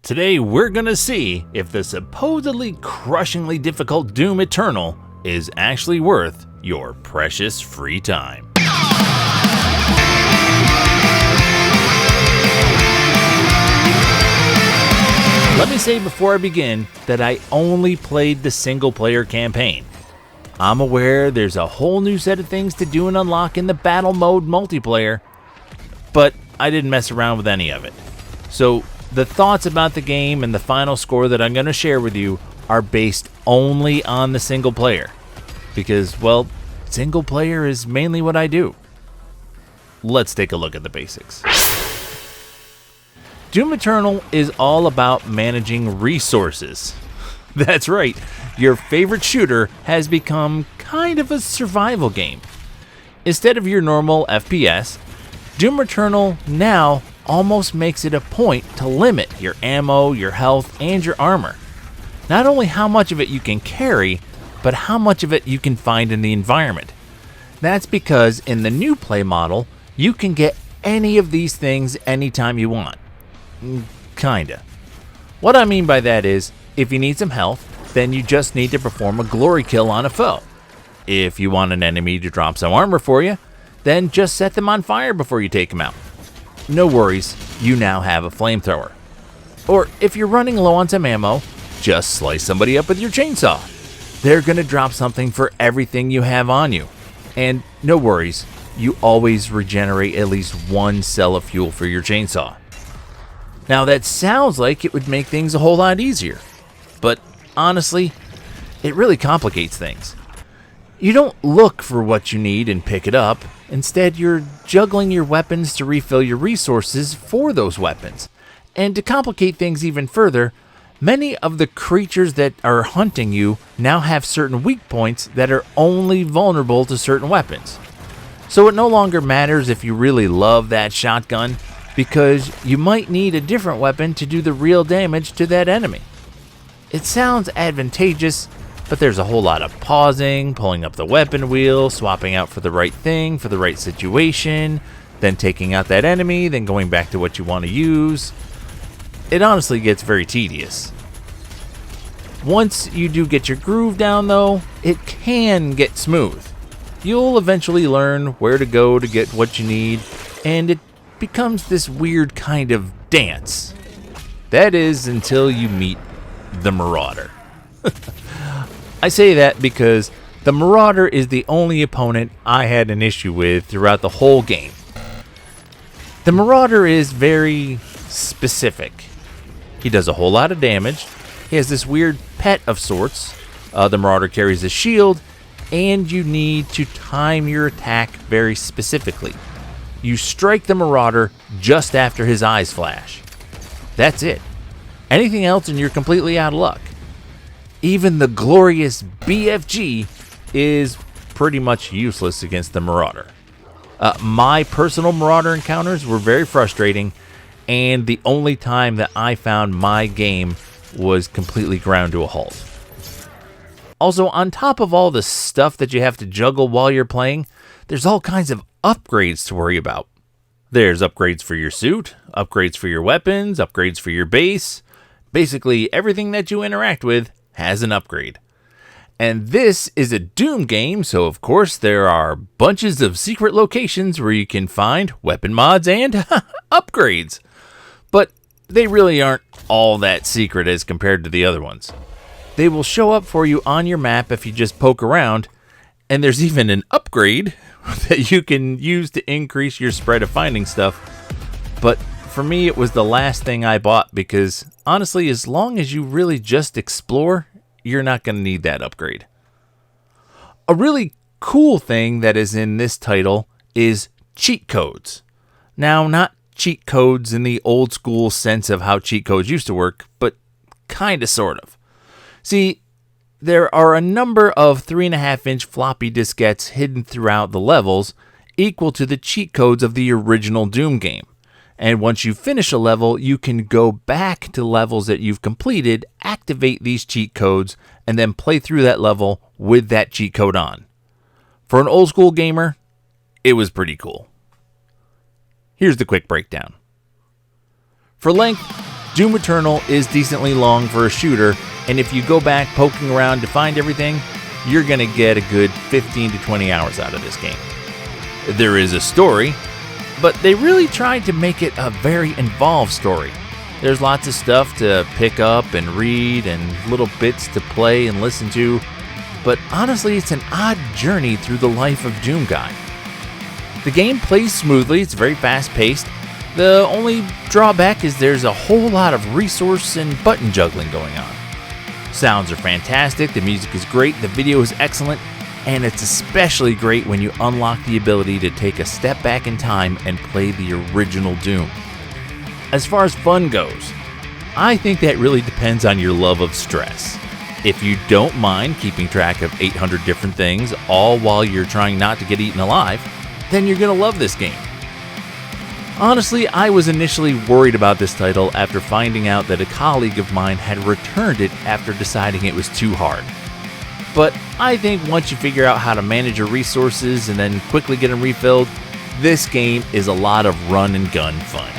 Today we're gonna see if the supposedly crushingly difficult Doom Eternal is actually worth your precious free time. Let me say before I begin that I only played the single player campaign. I'm aware there's a whole new set of things to do and unlock in the battle mode multiplayer, but I didn't mess around with any of it. So the thoughts about the game and the final score that I'm going to share with you are based only on the single player. Because, well, single player is mainly what I do. Let's take a look at the basics. Doom Eternal is all about managing resources. That's right, your favorite shooter has become kind of a survival game. Instead of your normal FPS, Doom Eternal now almost makes it a point to limit your ammo, your health, and your armor. Not only how much of it you can carry, but how much of it you can find in the environment. That's because in the new play model, you can get any of these things anytime you want. Kinda. What I mean by that is, if you need some health, then you just need to perform a glory kill on a foe. If you want an enemy to drop some armor for you, then just set them on fire before you take them out. No worries, you now have a flamethrower. Or if you're running low on some ammo, just slice somebody up with your chainsaw. They're gonna drop something for everything you have on you. And no worries, you always regenerate at least one cell of fuel for your chainsaw. Now that sounds like it would make things a whole lot easier, but honestly, it really complicates things. You don't look for what you need and pick it up. Instead, you're juggling your weapons to refill your resources for those weapons. And to complicate things even further, many of the creatures that are hunting you now have certain weak points that are only vulnerable to certain weapons. So it no longer matters if you really love that shotgun, because you might need a different weapon to do the real damage to that enemy. It sounds advantageous, but there's a whole lot of pausing, pulling up the weapon wheel, swapping out for the right thing, for the right situation, then taking out that enemy, then going back to what you want to use. It honestly gets very tedious. Once you do get your groove down though, it can get smooth. You'll eventually learn where to go to get what you need, and it becomes this weird kind of dance. That is until you meet the Marauder. I say that because the Marauder is the only opponent I had an issue with throughout the whole game. The Marauder is very specific. He does a whole lot of damage. He has this weird pet of sorts. The Marauder carries a shield, and you need to time your attack very specifically. You strike the Marauder just after his eyes flash. That's it. Anything else and you're completely out of luck. Even the glorious BFG is pretty much useless against the Marauder. My personal Marauder encounters were very frustrating, and the only time that I found my game was completely ground to a halt. Also, on top of all the stuff that you have to juggle while you're playing, there's all kinds of upgrades to worry about. There's upgrades for your suit, upgrades for your weapons, upgrades for your base. Basically, everything that you interact with has an upgrade. And this is a Doom game, so of course there are bunches of secret locations where you can find weapon mods and upgrades. But they really aren't all that secret as compared to the other ones. They will show up for you on your map if you just poke around, and there's even an upgrade that you can use to increase your spread of finding stuff. But for me, it was the last thing I bought because, honestly, as long as you really just explore, you're not going to need that upgrade. A really cool thing that is in this title is cheat codes. Now, not cheat codes in the old school sense of how cheat codes used to work, but kinda sort of. See, there are a number of 3.5-inch floppy diskettes hidden throughout the levels, equal to the cheat codes of the original Doom game. And once you finish a level, you can go back to levels that you've completed, activate these cheat codes, and then play through that level with that cheat code on. For an old school gamer, it was pretty cool. Here's the quick breakdown. For length, Doom Eternal is decently long for a shooter, and if you go back poking around to find everything, you're going to get a good 15 to 20 hours out of this game. There is a story, but they really tried to make it a very involved story. There's lots of stuff to pick up and read and little bits to play and listen to, but honestly, it's an odd journey through the life of Doom Guy. The game plays smoothly, it's very fast-paced. The only drawback is there's a whole lot of resource and button juggling going on. Sounds are fantastic, the music is great, the video is excellent, and it's especially great when you unlock the ability to take a step back in time and play the original Doom. As far as fun goes, I think that really depends on your love of stress. If you don't mind keeping track of 800 different things, all while you're trying not to get eaten alive, then you're going to love this game. Honestly, I was initially worried about this title after finding out that a colleague of mine had returned it after deciding it was too hard. But I think once you figure out how to manage your resources and then quickly get them refilled, this game is a lot of run and gun fun.